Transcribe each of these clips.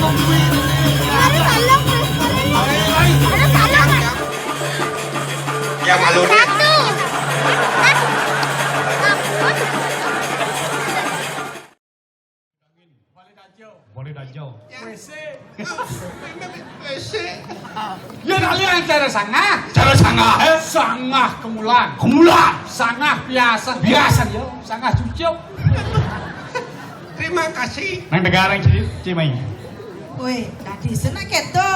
Ada salong. Ada salong. Yang malu ni. Satu. Boleh dah jauh. Ya kalian cara sangah. Cara sangat Sangah kemulan. kemulan. Sangah biasa. Biasa ya. Sangah cucuk. Terima kasih. Nang negara yang cimai. Woi, tadi senang keto.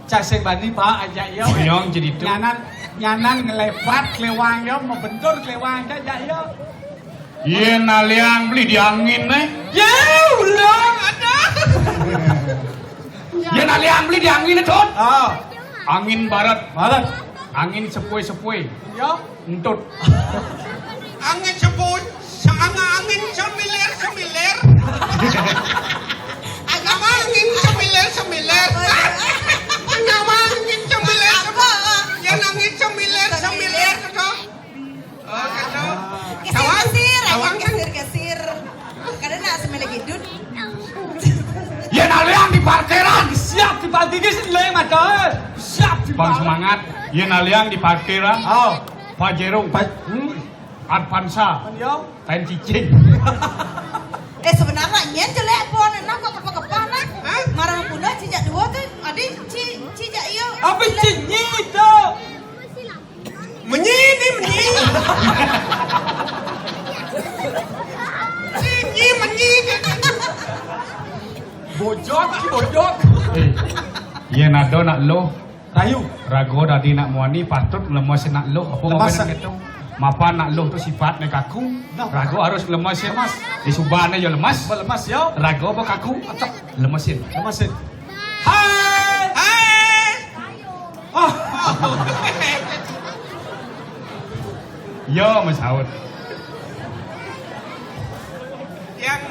Casing bani pak aja ya. Oyong jadi tu. Nyanan ngelepat kelewang ya. Membentur kelewang aja ya. Iya naliang beli di angin Ya ulang ada. Iya naliang beli di angin itu. Oh. Angin barat. Barat. Angin sepoi-sepoi. Ya. Entut. Angin sebut. Angin semilir. Agama angin semilir. Agama angin semilir. Yang angin semilir tu. Oh, kata. Kesir. Karena nak semela hidut. Iya naliang di parkiran. Siap di pagi ni sendiri mata. Siap di Bang semangat. Iya naliang di parkiran. Oh. Pajero. Advansa. Ya. Tain cicing. Sebenarnya nyen jelek pon nak kok kepa-kepa nak. Marah punah cijak dua tu. Adi cijak iyo. Apa cinyi tu? Menyi. Bojok. Iya nado nak lo. Rayu. Rago tadi nak muani patut lemas nak lo. Apa Lemas. ngomong gitu? Mapa nak lo tu sifat nak kaku. Rago harus lemasin. Di subahnya ya lemas. Lemas ya. Rago apa kaku? Lemasin. Lemasin. Hai. Oh. Yo Mas Haud. Yang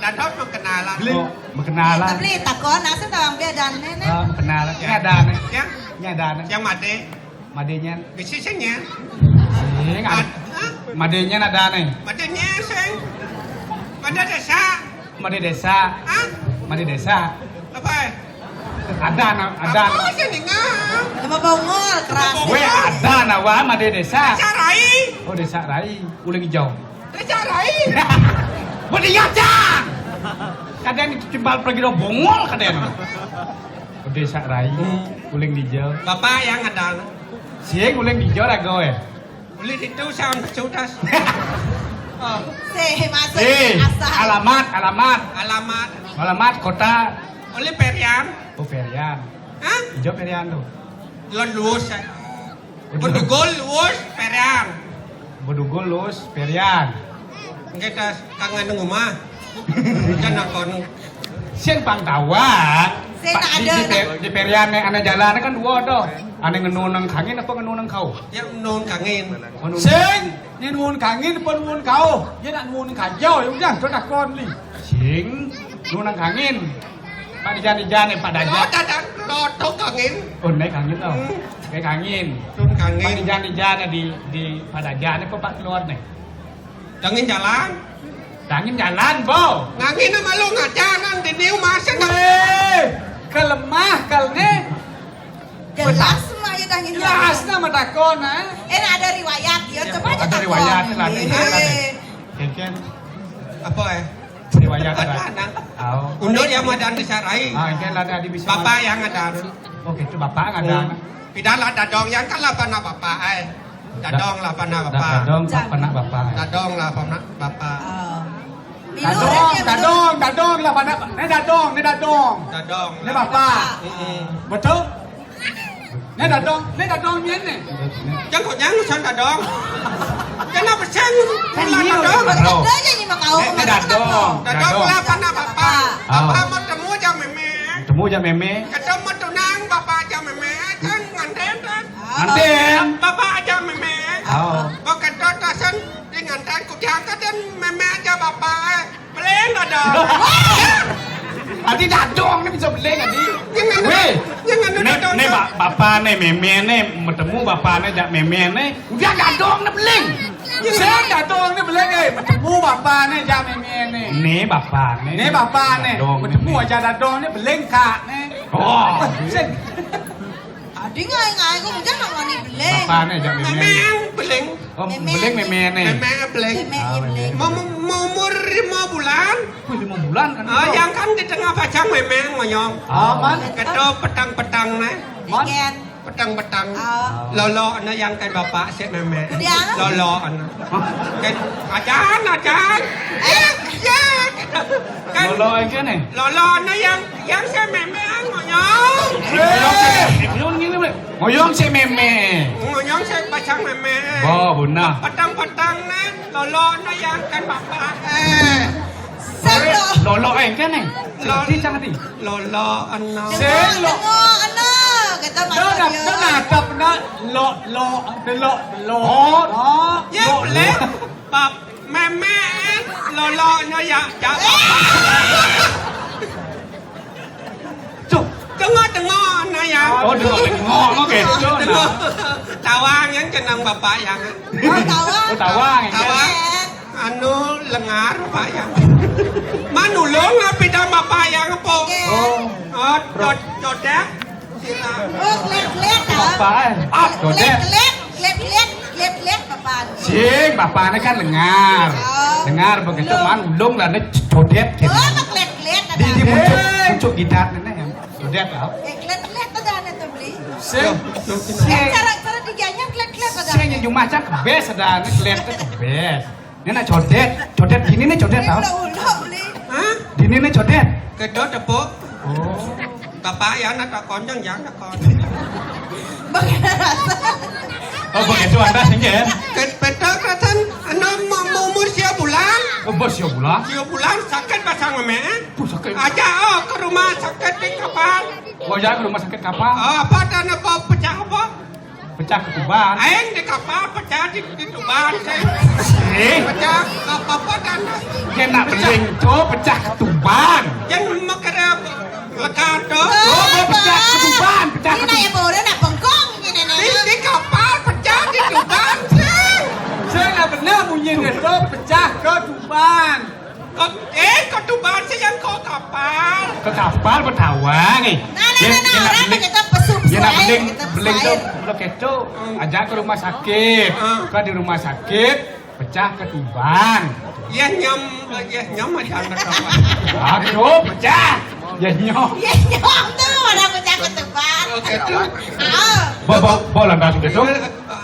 dadot tu kenalan. Oh, berkenalan. Beli takon nasi tawang dia dan nenek. Ah, berkenalan. Ini ada nih. Yang Ini ada nih. yang made. Madenya. Kesisnya. Ini ada. Madenya ada nih. Madenya sing. Made desa. Made desa. Hah? Made desa. Apa? Ada. Apa sih dengar? Sama bongol keras. Gue ada nawa made desa. Desa Rai. Oh desa Rai. Ulang hijau. Desa Rai. Berdiyacang. Kadang itu timbal pergi do bongol kadang. Oh desa Rai. Ulang hijau. Bapak yang ada. Siang ulang hijau lah gue. Beli itu sama cudas. Masuk asal. Alamat kota. Oleh Perian. Oh Perian. Hah? Hijau Perian tuh. Lo luas. Bedugol luas Perian. Bodugol los Perian. Kita kangen rumah. Jangan kon. Siang pangtawan. Saya nak ada. Di Perian ane jalan kan dua doh. Ane ngenunang kangin apa ngenunang kau? Yang non kangen. Sing, ni nuun kangin pun nuun kau. Dia nak nuun kajau, yang jangan tu nak kon ni. Sing nunang kangin. Pak dijan Pak Lo Dajat. dadang lo tu kangen. Oh naik kangin tau. Kayak kangin. Tun Pak kangen. dijan di Pak Dajat apa Pak keluar nih. Kangen jalan. Kangin jalan bo. Kangen nama lo ngajaran di new masa nak. Eh, kelemah kal ni. Jelas semua ya tanya. Jelas nama takon eh. Ada riwayat ya. Coba aja Ada takon. riwayat lah nih. Kengken Apa riwayat Ada lah. anak. Oh. Undur yang ada di Sarai. Ah, kengken lah ada di bisa. Bapak yang ada. Oh gitu bapak ada. Pidalah dadong yang kan lah pana bapak Dadong lah pana bapak. Dadong pernah bapak. Dadong lah pana bapak. Dadong lah pada. Ni dadong. Dadong. Ni bapak. Mm-mm. Betul? Ni dadong ni ni. Jangan kau jangan san dadong. Jangan bersang. Kan Lah iya, dadong. Bro. Ada aja ni makau. Ini dadong. Dadong lah pana bapak. Bapak mau temu jam meme. Temu aja meme. Ketemu tunang bapak jam meme. Kan nganten kan. Nanten. Bapak jam meme. Oh. Bukan totasan dengan tan kudiangkat dan meme aja bapak. Peleng ada. Adi dadong ni bisa beli adi. Jangan Weh. jangan dadong. Bapak nih meme nih bertemu bapak nih jak meme nih. Udah dadong nih beling. Saya tak tahu ni beleng bertemu bapa ni jam ni. Ini bapak nih. Ni bapa ni Dong bertemu aja dadong ni beleng kak ni. Oh. Sen. Adi ngai kok jangan ngani beleng. Bapak nih jam Memang ini. beling. Oh, beling meme nih. Memang beling. Beleng. Mau umur 5 bulan. Wih, 5 bulan kan. Yang kan di tengah pacang memang ngonyong. Aman. Kedo petang-petang nih. Dengan Petang-petang. Lolo na yang kay bapak si meme. Dia? Lolo ana. Kan ajan. Ya. Kan Lolo aja nih. lolo na yang si meme ngonyong. Ngoyong gini boleh. Ngoyong si meme. Ngonyong si pacang meme. Oh, benar. Petang-petang na lolo na yang kay bapak. Selo. Lolo kan nih. Si canggih nih. Lolo ana. Dengo ana. Kata Dah masa dah dia. dah nak tak pernah lo. Oh. Ya boleh. Bap meme lolo na ya bapak. Cuk. Tengok na yang. Oh, dengar oke. Tengok. Tawang yang kenang bapak yang. Tawang. Oh, tawang. Tawang. Anu lengar pak yang. Manulung api dah bapak yang apa? Oh, jodak. Sila. Oh, lek Bapak. Ah, jodet. Lek bapak. Sing, bapak ini kan dengar. Dengar begitu man ulung lah nih jodet gitu. Oh, lek Di muncul gitar nih ya. Jodet tau. Lek ada nanti beli. Sen. Cara diganya lek ada. Sing yang cuma cak kebes ada nih keliat kebes. Ini nak jodet gini nih jodet tau. Ulah beli. Hah? Gini nih jodet. Kedot tepuk. Oh. Bapak yang nak takon jangan takon. Bagaimana rasa? Oh begitu anda sing ya. Petak ratan anu mau umur sia bulan. Oh bos ya bulan. Sia bulan sakit pasang meme. Sakit. Aja ke rumah sakit di kapal. Oh ya ke rumah sakit kapal. Apa dan apa pecah apa? Pecah ketuban. Aing di kapal pecah di tuban saya. Pecah apa dan Kena beling tuh pecah ketuban. jangan makara lekat tuh. Oh pecah ketuban, pecah Ini ketuban. ya bawa nak bengkong gini Di kapal pecah di tuban. Sen lah benar bunyi ni tu pecah ke tuban. Kok tuban sih yang kau kapal. Ke kapal bertawang nih. Nah, orang kita pesum Ya nak beling kita beling tuh lo keco ajak ke rumah sakit. Kan di rumah sakit pecah ketuban. Ya nyam aja anak kapal. Aduh pecah. Ya nyok. Ya nyom tuh ada pecah ketuban. Oke tuh. Ah, Bola nggak sudah tuh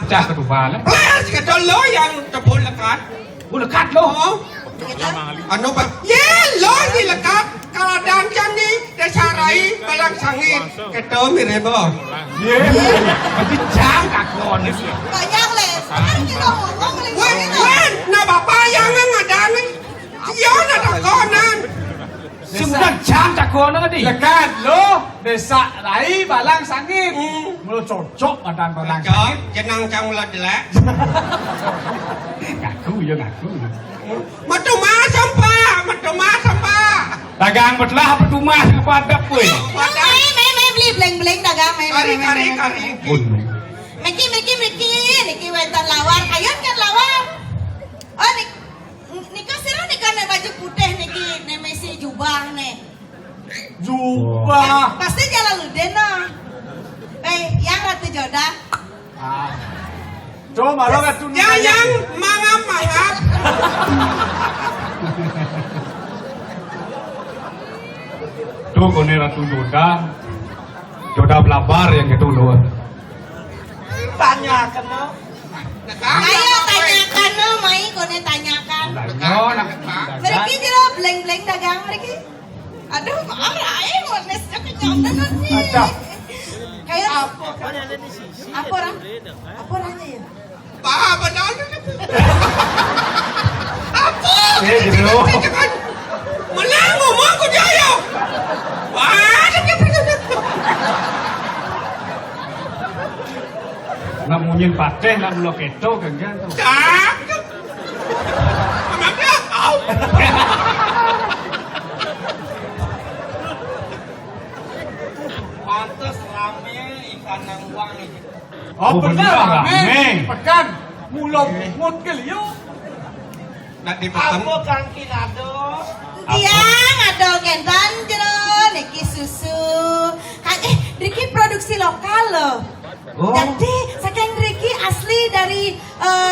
pecah ketuban. Plus kita lo yang tepuk lekat. Udah lekat lo. Oh. kita Anu pak. Ya lo di lekat. Kalau dancan ni desarai balang sangit. Kita mirip boh. Iya. Berarti jam kakon. banyak le. Sekarang kita ngomong le. Wen, na bapak yang ada ni. Dia nak takonan. Sembilan jam kakon nggak di? Lekat lo desa rai balang sangit. Mulu cocok badan balang Cok, sangit. jenang cang lah delek. Ngaku ya ngaku. Matu mah sampah. Dagang betlah petumah kepada pun. Mai beli beleng dagang mai. Kari. Niki wentan lawar. Ayun kan lawar. Oh nika sira nika ne baju putih niki ne mesi jubah ne. Jubah. Pasti jalan ludena. Yang ratu jodak. Coba lo kat tu. Yang mangap. Tuh kone ratu Joda belabar yang gitu loh. Tanyakan lo. Ayo tanyakan lo, mai kone tanyakan. Oh, nak. Mereka jero beleng dagang mereka. Aduh, marah monesnya kenyang nanti. Ada. Kayak apa orang? Apa orangnya ya? Pak, benar. Gitu loh. Melang ngomong ku jaya. Wah, Ngamunyin pateh nak lo keto kan tuh. tak. Kenapa? Au. Pantas rame ikan nang uang ini. Oh benar rame. Pekan. Mula mut ke liyo. Nak dipotong. Kang Kinado? Tiang ada kentan jero niki susu. Kang Riki produksi lokal loh. Oh. Jadi saking Riki asli dari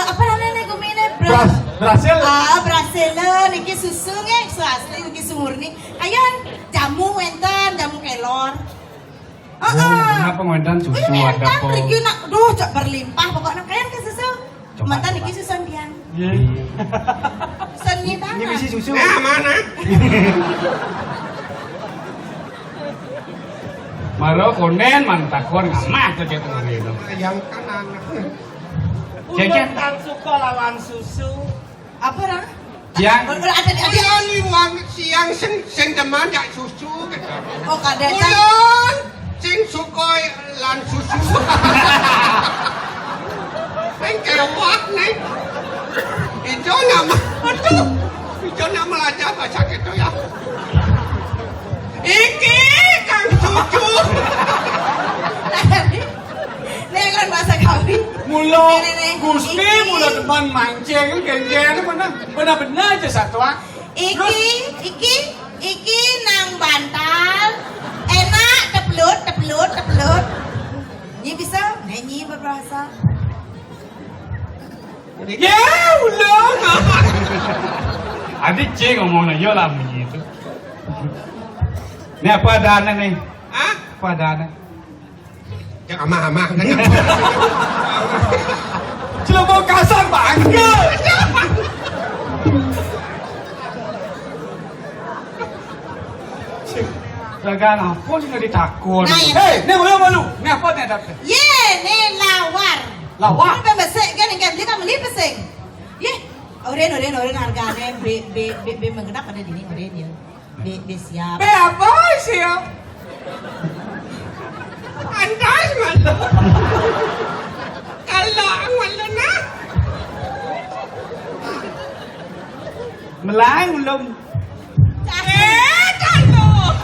apa namanya gumine Brasil. Brasil niki susu nge, su asli niki sumurni. Ayon jamu enten, jamu kelor. Kenapa ngondan susu ada Enten po? Riki nak, duh cak berlimpah pokoknya kalian ke susu. Coba, Mantan coba. niki susun dian. Iya. Seni banget. susu. Nah, mana? Maro konen man takon ngamah tuh cek ngene. Yang kanan. Cek. Kang suka lawan susu. Apa dah? Yang Ada Ulun wong siang sing demen jak susu gitu. Oh kadang Ulun sing sukoi lan susu. Sing kerewak nih. Ijo nama. Aduh. Ijo nama aja baca gitu ya. Iki Kang Cucu. Dengan bahasa kami. Mula Nih. Gusti mula depan mancing geng-geng benar-benar aja satu ah. Iki nang bantal. Enak teplut. Ini bisa nyanyi berbahasa. Ya ulun. adik cek ngomong yo lah begitu. Ini apa adanya nih? Hah? Apa adanya? Yang amah-amah. Celebau kasar bangga. Dagan apa sih nggak ditakut? Nah, ya. Hei, ini malu. Ini apa nih dapet? Ye, ne lawar. Lawar? Ini pembesek kan yang beli kan beli pesek. Ye, oren harganya B menggenap ada di sini oren ya. B siap. Be apa sih ya? Andas malu. Kalau malu nak. Melang belum? Kalau.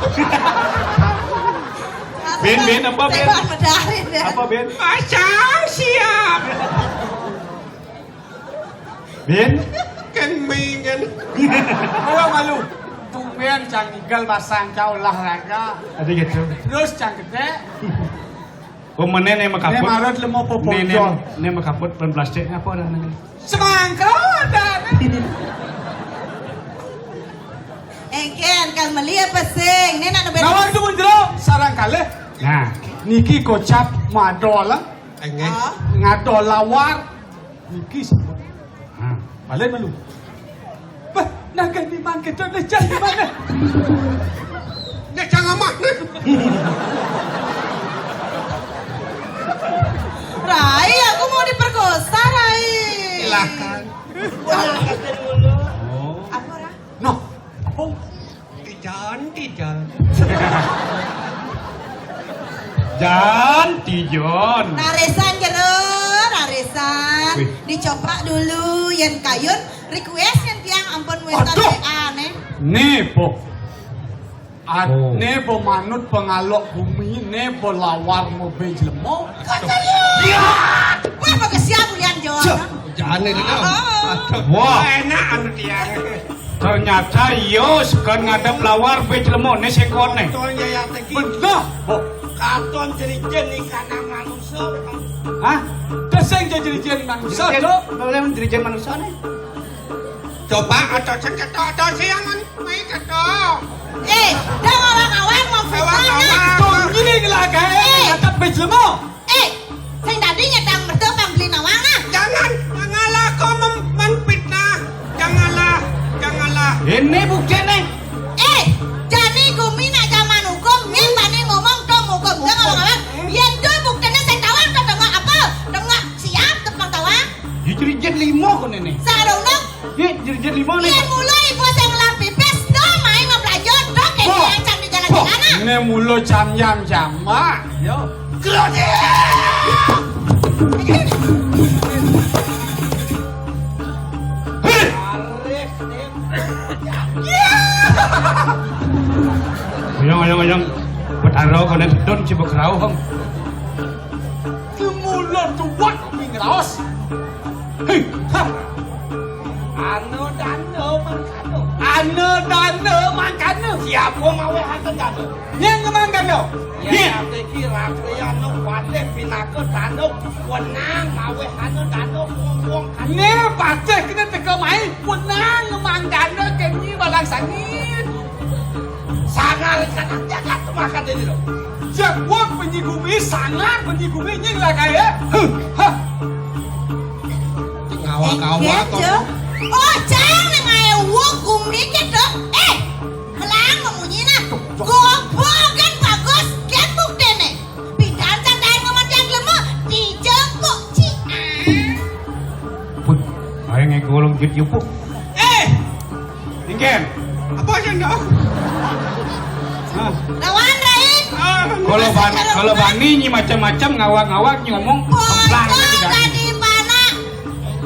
Ben, apa, Ben? Saya medarin ya. Apa Ben? Pasang siap. Ben? Kemingan. Malu. Tumben canggigal pasang kau olahraga. Ada gitu. Terus cang gede. Pemenang yang Ini makaput. marut lemo popojol. Ini makaput ban plastik apa adanya? Semangka ada. Engken kan meli pesing. Ini nak beda. Nawar itu menjelo sarang kali. Nah, Niki kocap madola. Enggak. Ngadol lawar. Niki semua. nah. Balik malu. Bah, nak di mana kita dah di mana? Dia jangan mah. Rai, aku mau diperkosa, Rai. Silakan. Oh. Apa Rai? No. Apa? Tijan. Jan Tijon. Naresan jero, naresan. Wih. Dicoba dulu yen kayun request yang tiang ampun westan Aduh. WA nih. Nepo. Oh. Nepo manut pengalok bumi, nepo lawar mobil jelemo. Wah, bagus siap bulian Jawa. Jangan itu. Wah. Enak anu dia. Ternyata yo sekan ngadap lawar be jelemo ne sekon ne. Katon ya teki. Benar. Katon jerijen ikan manusia. Hah? Teseng jadi manusia do. Boleh dirijen manusia ne. Coba atau atau siangan. Mai kata. Dah orang-orang mau fitnah. Tuh ini gelagae, ngadap be jelemo. Sing tadi nyetang mertua bang beli nawang ah. Janganlah kau memfitnah. Janganlah. Ini bukti ne. Jadi gumina zaman hukum, yang bani ngomong dong hukum. Jangan orang-orang. Yang tuh buktinya saya tawang ke tengah apa? Tengah siap tepang tawang. Dirijen 5 kon ne. Sarung dong. Ye dirijen 5 ne. Yang mulai bos yang lapi pes dong main mempelajur dong kayak Wah. yang di jalan-jalan. Ini mulo jam jama. Yo. Oyong. Betaro kon don cibok rau hong. Mulo tuwak ming raos. Anu dano mangkano. Ane dana mangkana. Siapa mau hantar dano? Yang mangkana. Ya, teki rakyat no wale pinaka dano. Wenang mau hantar dano wong kan. Ne baca kena teka mai. Punang mangkana kini balang sangit. Sangar kanak jagat makan ini lo. Jakwak penyigumi sangat penyigumi nying lah kaya. Hah. Ngawak-ngawak kok. Oh, jangan ngaya wong gumi gitu. Melang memunyi nah. Gobogan bagus, kan bukti nih. Pindahan santai ngomong yang lemah, dijemput cian. Pun, ayo ngegolong gitu yupuk. Ingen. Apa yang dok? Lawan Rain. Kalau Bani nyi macam-macam ngawak-ngawak nyi ngomong kemplang Pocong tidak. tadi mana?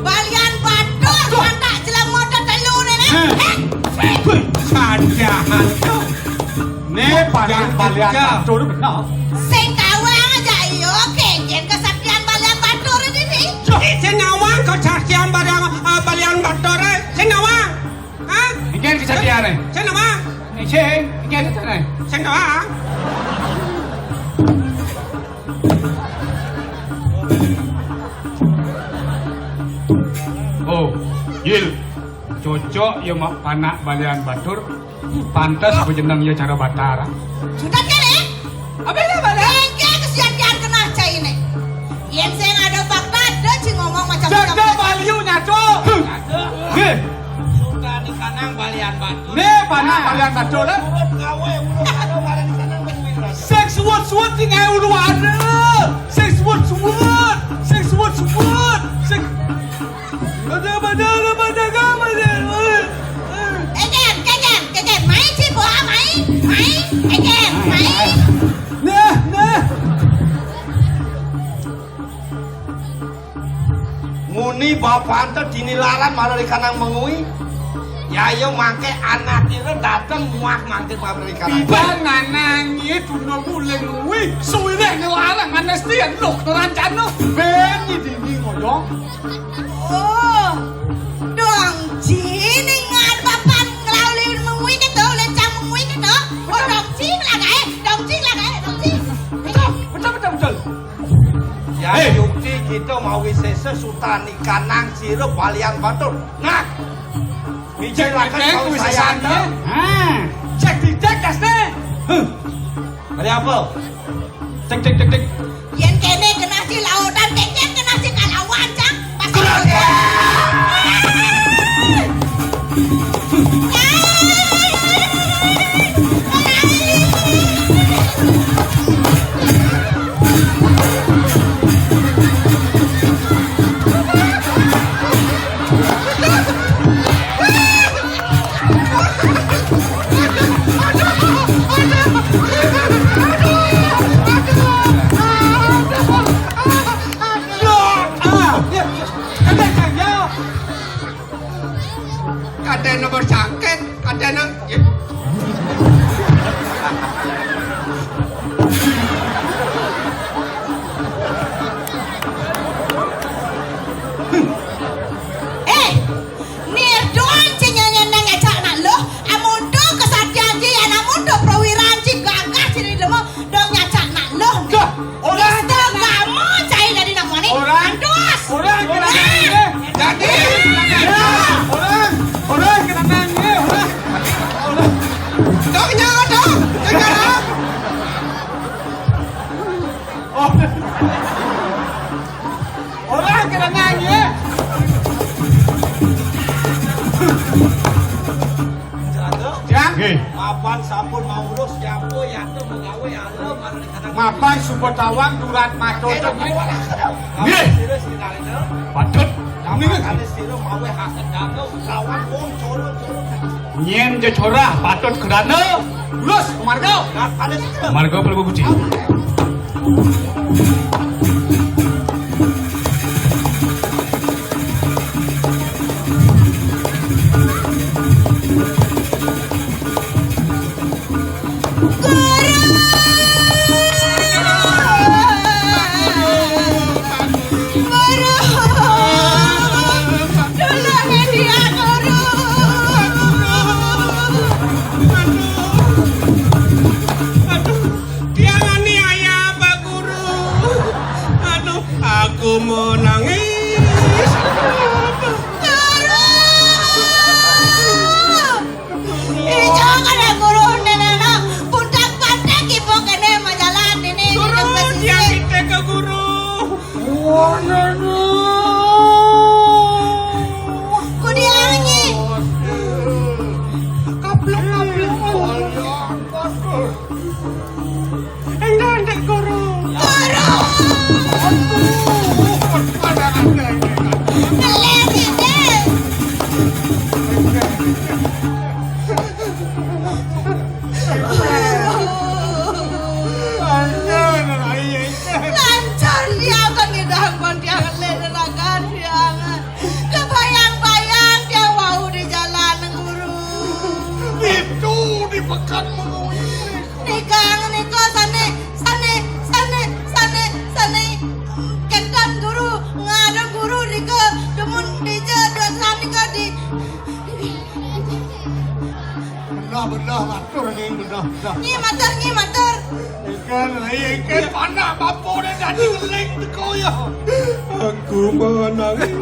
Balian batur, mata jelang motor telu nih. Sadahan. Ne balian batur benar. Sing kawang aja iyo, kenjen kesaktian balian batur ini nih. Senawang kau saksian balian batur. Senawang. Hah? Ingen kesadian. Senawang. Ningen, ingen itu nih. Senawang. Oh, Yil. Cocok ya mak panak balian batur. Pantas bejenang ya cara batara. Sudah kan Apa itu balian? Kenjen kesediaan kena cai ini. Yang saya ada fakta, ada sih ngomong macam-macam. Jaga baliu nyaco. Heh. Sudah di kanang balian batu. Ne panak balian batur lah. Urut gawe urut ada balian kanang menguil. Sek suwut tinggal ulu ada. Sek suwut. Sek suwut. Sek. Ada. Kenjen, main sih boha main. Kenjen, main. Nah. Muni bapak anta dinilaran malah di kanang mengui. Ya yo mangke anak itu datang muak mangke malah di kanang. Bibang nanangi tuno mulai ngui. Suwile ngelarang anestian luk nerancano. Beni dini ngoyong. Oh, dong jini ngan papan ngelaulin mengui gitu, lencang mengui gitu. Oh, dong cing lah kae. Betul. Ya yukti gitu mau wisese sultan ikanang sirup balian batur. Nah, bicarakan kau saya anda. Cek dasne. Ada apa? Cek. Yen kene kena si lautan, kenjen kena si kalawan cang. Pasti Kadang nomor sakit, kadang Nirdoan cenyanyan nang ngajak nak lo, amundo kesatian ji, anamundo perwiraan ji gagah sini demo, dong ngajak nak lo. Orang kamu cai dari namanya. Andos. Orang kena nangis. jadi. Orang kena nangis. Dong jangan. Orang kena nangis. Heh. Mapan sampun mau urus siapa yang tu mengawe alo malah di kanang. Mapan supotawang durat maco tengi. Nih. Patut. Kami kan siro mawe hasil dano lawan wong coro. Nyen je corah patut kerana. Lulus Margo. Nah, ada siro. Margo perlu kucing. Guru. bedah matur ning bedah. Nyi matur. Ikan panah bapo dia jadi ngeling teko ya. Aku menangis.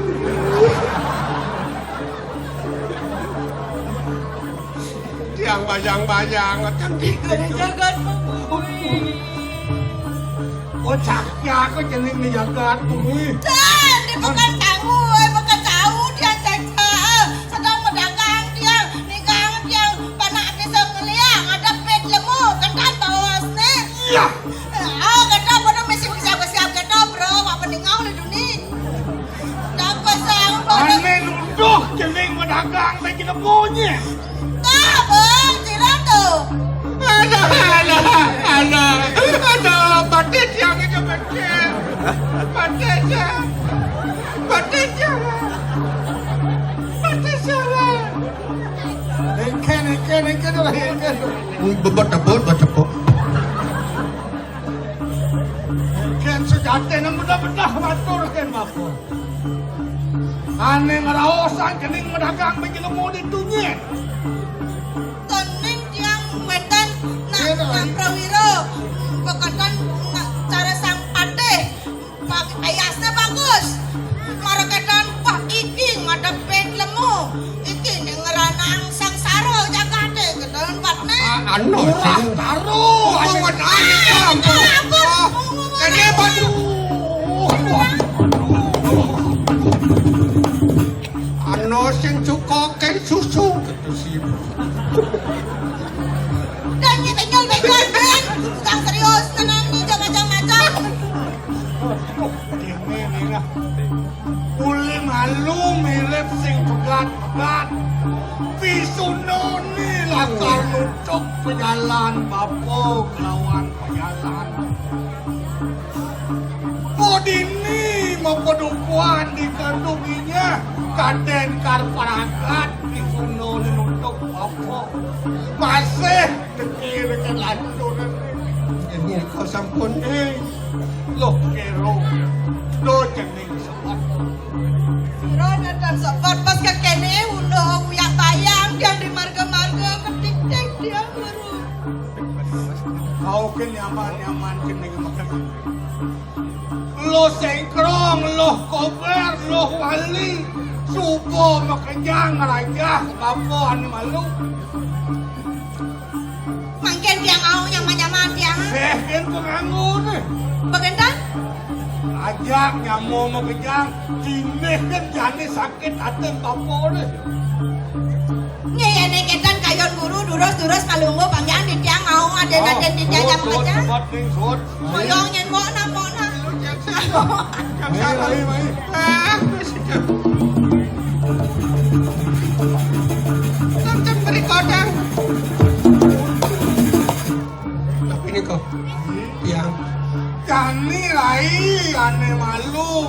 Tiang bayang-bayang cantik. Jagat mengui. Oh cakya kau jeling ni jagat bumi. Dan dia bukan tahu, dia saja sedang berdagang dia, nigang dia, panak dia sengeliang, ada pet lemu, kata bos ni. Iya. Kata bodoh mesti bersiap-siap kata bro, apa ningau le dunia. Tak pasang bodoh. Ane nuduh jeling berdagang bagi lemunya. Tak bang, tidak tu. Ada batin yang itu betul. Batin salah. Ikan lah ikan. Bebat-bebat. Ikan sejati nang bedah-bedah matur kan bapo. Ane ngeraosan jeling berdagang bagi lemu di dunia. Toning yang wetan nak prawiro, bekatan cara sang pateh, ayasnya bagus. Marketan wah iki ngadepin lemu, iki ngeranang sang saro jagate kedalan patne. Anu sing Taruh. ngomong aja. Kene batu. Anu sing cukoken susu gitu sih. Dan ni benjol ben, sang serius tenang ni macam-macam. Ini lah. Uli malu mirip sing pegat-pegat. Pisuno ni lakar nucuk pejalan bapo lawan pejalan. Podini mau pedukuan di kandunginya. Kaden karparagat pisuno ni nucuk bapo. Masih dekir ke lantunan ni. Ini kau sampun Loh kero. Lo jening sobat. Rona dan sobat pas ke kene udah uyak bayang dia di marga-marga ketik-tik dia baru. Kau ke nyaman-nyaman jening makan. Lo sengkrong, lo kober, lo wali. Subo makanyang raja bapo ane malu. Mungkin dia ngau nyaman-nyaman dia. Sehen pengangun. Bagendan? Ajak nyamu makanyang. Dineh kan jani sakit hati bapo ni. Nih ketan kayon guru durus kalunggo panjang di dia ngau ada di dia jam baca. Sobat ning sot. Moyong nyen mo na. Mai. Macam berikodang. Tapi ini kok yang Jani lai ane malu.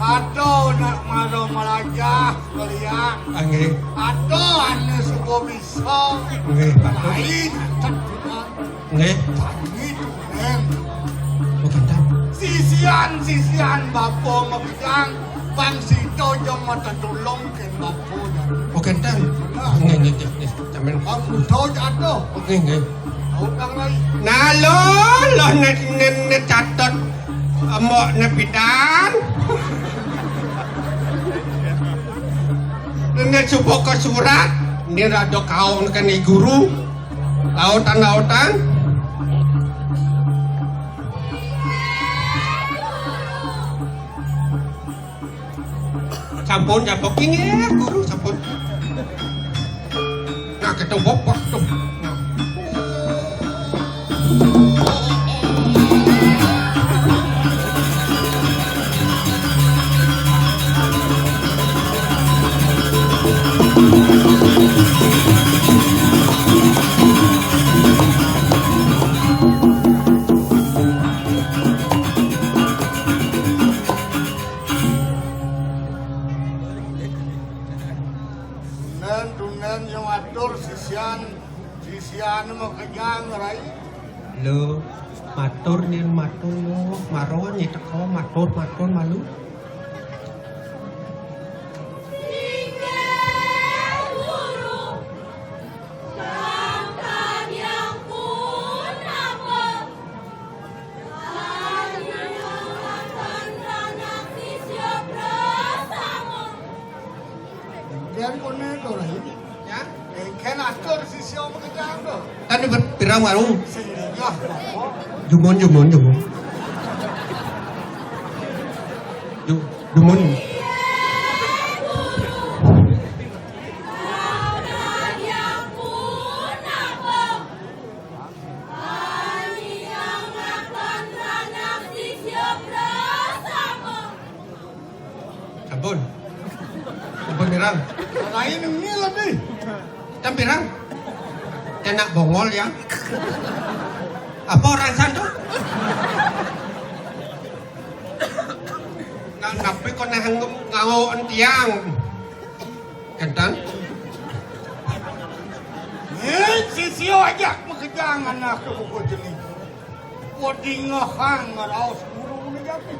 Aduh nak malu melajah kalian. angin, Aduh ane subuh bisa. angin, Lain tak tidak. angin, Tani tulen. bukan tak. Sisian bapo mabidang. Bang sito jong mata tulong ken bapo. Bukan tak. Angin, camen. Aku tahu jatuh. Angin. Utang lai. Nalo, lo net catat. Mbok nepidan. Nek coba ke surat, ini rada kaon kan guru. Lautan. Sampun ini guru sampun. Nah, kita bopok tuh. Dunen yang atur sisian mau kenyang rai. Lo matur lo maron ni teko matur malu. Guru, Kalian kone do lah ini. Ya. Kena atur si siapa kerjaan do. Tadi berpirang warung. Sehingga. Jumun. Jumun. Ampun. Ampun pirang. Lain ini lebih. Jam pirang? Enak bongol ya. Apa orang santo? Nggak napi kau nganggo tiang. Kentang? Si sio aja makejangan nak ke buku jenis. Wading ngahang ngarau sepuluh ni jadi.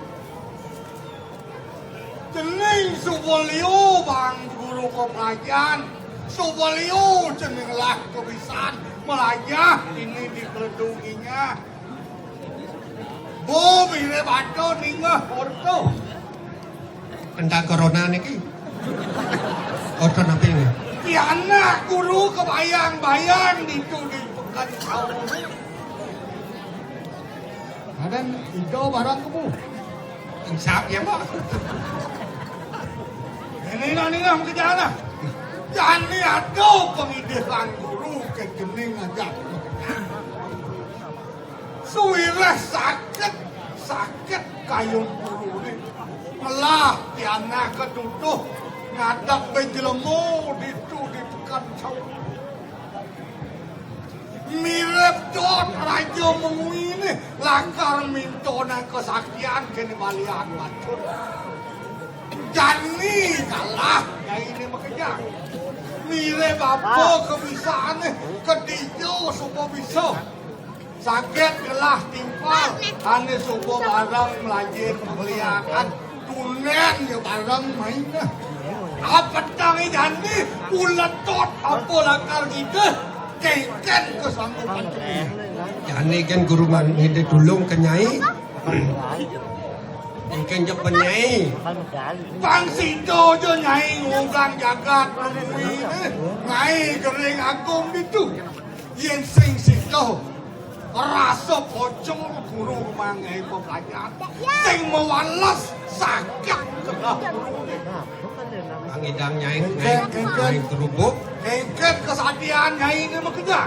Jenis subaliu bang guru pelajaran. Subaliu jenis lah kebisan melajah ini dikeledunginya. Bo bile bato ningah orto. Kentang corona ni ki. Orto napi ni. Di anak guru kebayang-bayang itu di pekan tahun. Ada hijau barang kamu. Insap ya pak. Ini nang kerjaan. Jadi ada pengidikan guru ke jening aja. Suwirah sakit kayu guru ni. Malah di anak ketutuh ngadap benjelemu itu di pekan tahun. Mirip dot raja mengui ni langkar minto nang kesaktian kini balian bacun. Jani kalah yang ini bekerja. Mirip apa kebisaan ni kedijo supaya bisa. Sakit gelah timpal ane supaya barang melajin beliakan tunen ya barang main dah. Apa tangi jani ulat dot apa langkar kita. Kengken kesanggupan ini. Jani kan guru man hindi tulong kenyai. Kengken jap penyai. Bang Sido je nyai ngugang jagat memui ni. Nyai kering agung itu. Yen sing Sido. Rasa pocong guru mangai pelajaran. Sing mewalas sakit kena guru ni. Ang idang nyai kerubuk. Kengken kesadian nyai ni bekerja.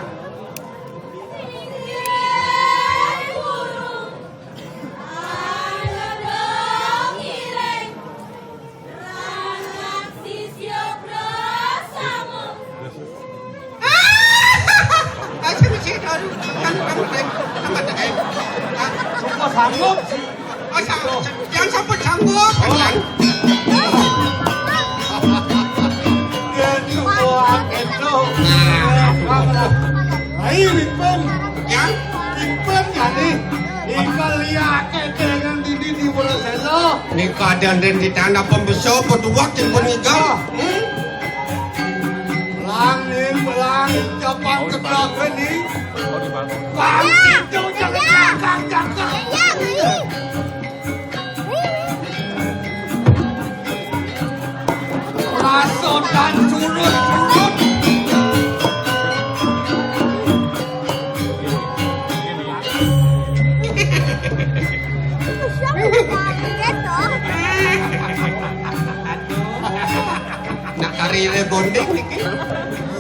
Semua sanggup. Yang sampai sanggup. Ayo Wipen, Ya, Wipen ya nih. Ikan lihat dengan didi di bola selo. ni keadaan dan di tanah pembesar berdua yang peniga. Pelangin, cepat kebrakan nih. Bang Sido jangan jaga. Rasa dan curut. Nak karir bonding ni.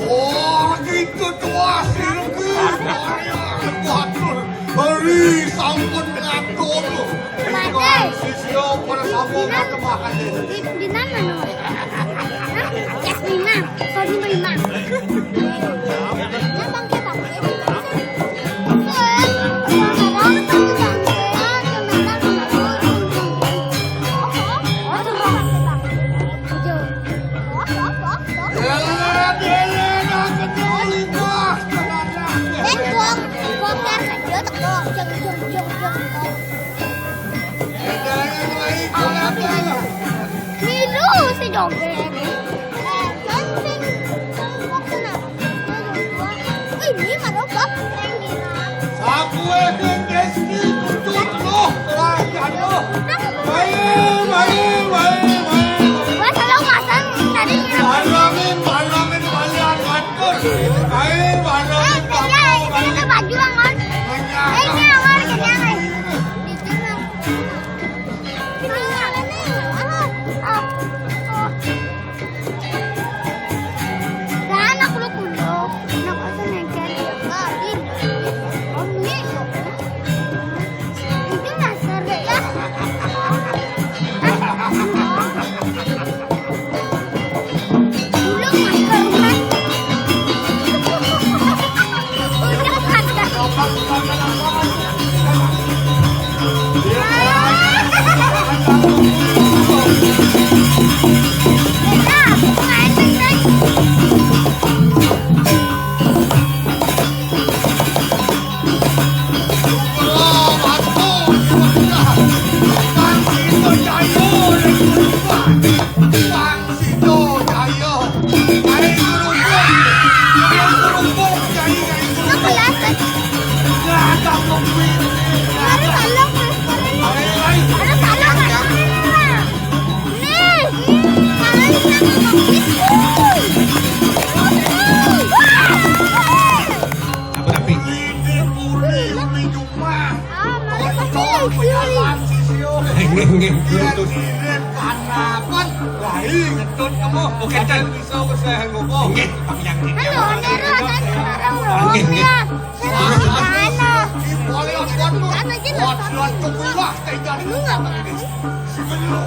Wah, gitu tua sih. Hari sampun ngatur. Sisio pada sambung makan deh. Di mana no? Yes, 5. Sorry, 5. Bang kita. Milu si dompet. Ini mana kok? Aku akan meski tutup loh, rakyatnya. Baik. Gua selalu masang tadi. Hari Bandut kamu. Oke, Akan Chan. bisa bersaing ngopo. Nggih, Bang Yang. Halo, Nero, tadi orang Nggih, nggih. ya. Saya di mana? Di Balian Bandut. Sana sih lah. Wah, suatu bulah tinggal. Lu nggak mau? Sebelum